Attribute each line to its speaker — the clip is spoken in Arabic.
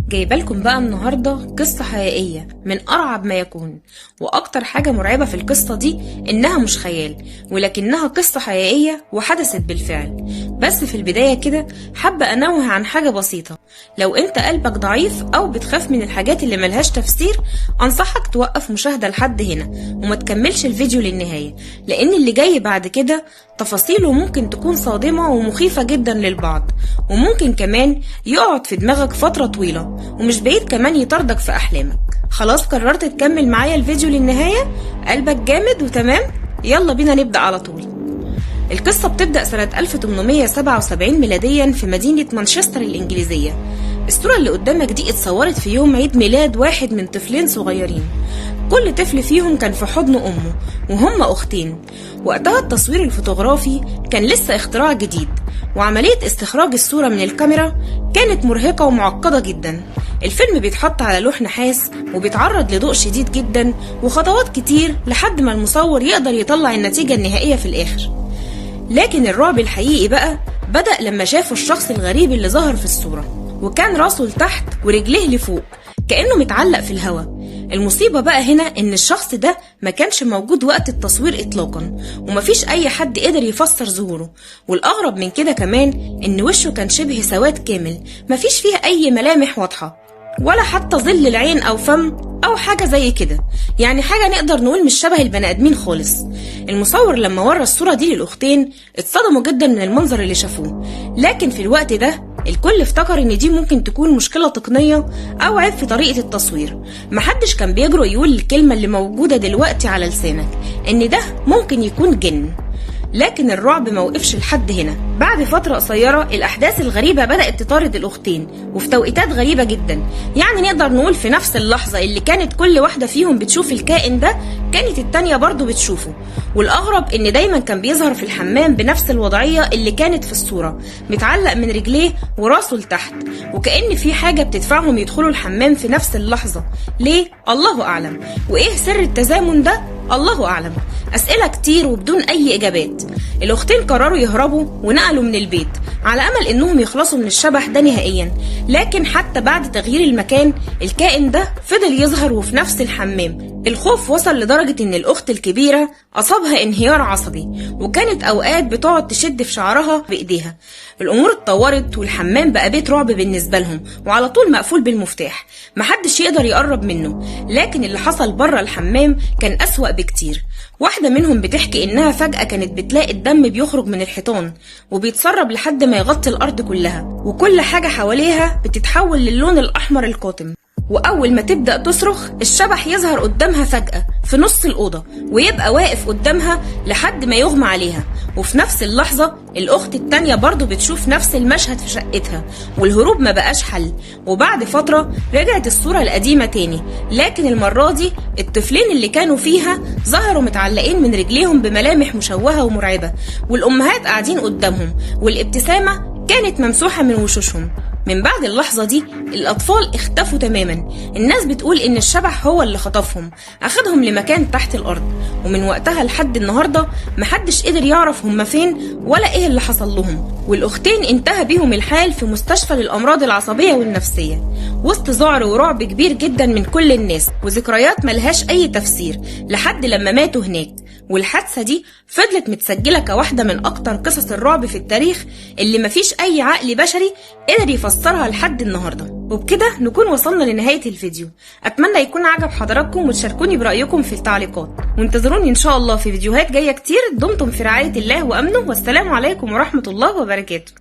Speaker 1: جايبالكم بقى النهاردة قصة حقيقية من أرعب ما يكون. وأكتر حاجة مرعبة في القصة دي إنها مش خيال، ولكنها قصة حقيقية وحدثت بالفعل. بس في البداية كده حابة أنوه عن حاجة بسيطة. لو أنت قلبك ضعيف أو بتخاف من الحاجات اللي ملهاش تفسير، أنصحك توقف مشاهدة لحد هنا وما تكملش الفيديو للنهاية، لأن اللي جاي بعد كده تفاصيله ممكن تكون صادمة ومخيفة جدا للبعض، وممكن كمان يقعد في دماغك فترة طويلة، ومش بعيد كمان يطاردك في أحلامك. خلاص قررت تكمل معايا الفيديو للنهاية؟ قلبك جامد وتمام؟ يلا بينا نبدأ على طول. القصة بتبدأ سنة 1877 ميلاديا في مدينة مانشستر الإنجليزية. الصورة اللي قدامك دي اتصورت في يوم عيد ميلاد واحد من طفلين صغيرين. كل طفل فيهم كان في حضن أمه، وهم أختين. وقتها التصوير الفوتوغرافي كان لسه اختراع جديد، وعملية استخراج الصورة من الكاميرا كانت مرهقة ومعقدة جدا. الفيلم بيتحط على لوح نحاس وبيتعرض لضوء شديد جدا وخطوات كتير لحد ما المصور يقدر يطلع النتيجة النهائية في الآخر. لكن الرعب الحقيقي بقى بدأ لما شافوا الشخص الغريب اللي ظهر في الصورة، وكان راسه لتحت ورجليه لفوق كأنه متعلق في الهواء. المصيبة بقى هنا إن الشخص ده ما كانش موجود وقت التصوير إطلاقا، ومفيش أي حد قدر يفسر ظهوره. والأغرب من كده كمان إن وشه كان شبه سواد كامل، مفيش فيه أي ملامح واضحة، ولا حتى ظل العين أو فم أو حاجة زي كده، يعني حاجة نقدر نقول مش شبه البني آدمين خالص. المصور لما ورى الصورة دي للأختين اتصدموا جدا من المنظر اللي شافوه، لكن في الوقت ده الكل افتكر ان دي ممكن تكون مشكلة تقنية او عيب في طريقة التصوير. محدش كان بيجرؤ يقول الكلمة اللي موجودة دلوقتي على لسانك، ان ده ممكن يكون جن. لكن الرعب موقفش لحد هنا. بعد فترة قصيرة الأحداث الغريبة بدأت تطارد الأختين، وفي توقيتات غريبة جدا. يعني نقدر نقول في نفس اللحظة اللي كانت كل واحدة فيهم بتشوف الكائن ده، كانت التانية برضو بتشوفه. والأغرب إن دايما كان بيظهر في الحمام بنفس الوضعية اللي كانت في الصورة، متعلق من رجليه وراسه لتحت، وكأن في حاجة بتدفعهم يدخلوا الحمام في نفس اللحظة. ليه؟ الله أعلم. وإيه سر التزامن ده؟ الله أعلم. أسئلة كتير وبدون أي إجابات. الأختين قرروا يهربوا ونقلوا من البيت على أمل إنهم يخلصوا من الشبح ده نهائيا. لكن حتى بعد تغيير المكان الكائن ده فضل يظهر وفي نفس الحمام. الخوف وصل لدرجة إن الأخت الكبيرة أصابها انهيار عصبي، وكانت أوقات بتقعد تشد في شعرها بإيديها. الأمور اتطورت والحمام بقى بيت رعب بالنسبة لهم، وعلى طول مقفول بالمفتاح، محدش يقدر يقرب منه. لكن اللي حصل بره الحمام كان أسوأ بكتير. واحدة منهم بتحكي إنها فجأة كانت بتلاقي الدم بيخرج من الحيطان وبيتسرب لحد ما يغطي الأرض كلها، وكل حاجة حواليها بتتحول للون الأحمر القاتم. وأول ما تبدأ تصرخ الشبح يظهر قدامها فجأة في نص الأوضة، ويبقى واقف قدامها لحد ما يغمى عليها. وفي نفس اللحظة الأخت التانية برضو بتشوف نفس المشهد في شقتها، والهروب ما بقاش حل. وبعد فترة رجعت الصورة القديمة تاني، لكن المرة دي الطفلين اللي كانوا فيها ظهروا متعلقين من رجليهم بملامح مشوهة ومرعبة، والأمهات قاعدين قدامهم والابتسامة كانت ممسوحة من وشوشهم. من بعد اللحظة دي الأطفال اختفوا تماما. الناس بتقول إن الشبح هو اللي خطفهم، أخدهم لمكان تحت الأرض، ومن وقتها لحد النهاردة محدش قدر يعرف هم فين ولا إيه اللي حصل لهم. والأختين انتهى بيهم الحال في مستشفى للأمراض العصبية والنفسية، وسط ذعر ورعب كبير جدا من كل الناس، وذكريات ملهاش أي تفسير لحد لما ماتوا هناك. والحادثة دي فضلت متسجلة كواحدة من أكتر قصص الرعب في التاريخ، اللي مفيش أي عقل بشري قدر يفسرها لحد النهاردة. وبكده نكون وصلنا لنهاية الفيديو. أتمنى يكون عجب حضراتكم، وتشاركوني برأيكم في التعليقات، وانتظروني إن شاء الله في فيديوهات جاية كتير. دمتم في رعاية الله وأمنه، والسلام عليكم ورحمة الله وبركاته.